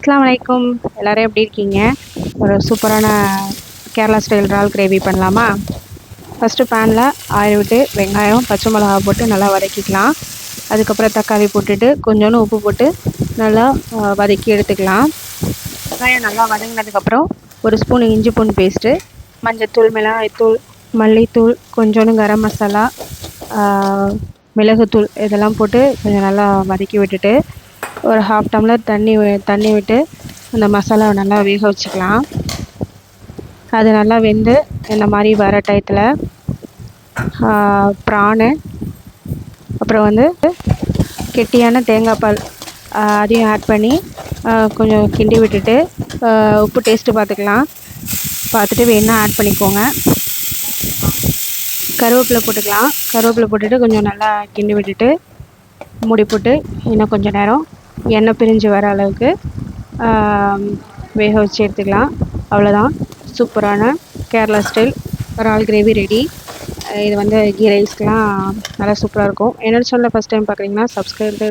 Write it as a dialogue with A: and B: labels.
A: அஸ்ஸலாமு அலைக்கும். எல்லாரும் எப்படி இருக்கீங்க? ஒரு சூப்பரான கேரளா ஸ்டைல் இறால் கிரேவி பண்ணலாமா? ஃபஸ்ட்டு பேனில் ஆயில் விட்டு வெங்காயம் பச்சை மிளகா போட்டு நல்லா வதக்கிக்கலாம். அதுக்கப்புறம் தக்காளி போட்டுட்டு கொஞ்சோண்டு உப்பு போட்டு நல்லா வதக்கி எடுத்துக்கலாம். வெங்காயம் நல்லா வதங்கினதுக்கப்புறம் ஒரு ஸ்பூன் இஞ்சி பூண்டு பேஸ்ட்டு, மஞ்சத்தூள், மிளகாய்த்தூள், மல்லித்தூள், கொஞ்சோண்டு கரம் மசாலா, மிளகுத்தூள் இதெல்லாம் போட்டு கொஞ்சம் நல்லா வதக்கி விட்டுட்டு ஒரு 1/2 டம்ளர் தண்ணி விட்டு அந்த மசாலாவை நல்லா வேக வச்சுக்கலாம். அது நல்லா வெந்து இந்த மாதிரி வர டயத்தில் ப்ரானு, அப்புறம் வந்து கெட்டியான தேங்காய் பால் அதையும் ஆட் பண்ணி கொஞ்சம் கிண்டி விட்டுட்டு உப்பு டேஸ்ட்டு பார்த்துட்டு வேணால் ஆட் பண்ணிக்கோங்க. கருவேப்பிலை போட்டுக்கலாம். கருவேப்பிலை போட்டுட்டு கொஞ்சம் நல்லா கிண்டி விட்டுட்டு மூடி போட்டு இன்னும் கொஞ்சம் நேரம் எண்ணெய் பிரிஞ்சு வர அளவுக்கு வேக வச்சு எடுத்துக்கலாம். அவ்வளோதான், சூப்பரான கேரளா ஸ்டைல் இறால் கிரேவி ரெடி. இது வந்து கீ ரைஸ்க்கெலாம் நல்லா சூப்பராக இருக்கும். என்னோட சேனலை ஃபஸ்ட் டைம் பார்க்குறீங்கன்னா சப்ஸ்கிரைப்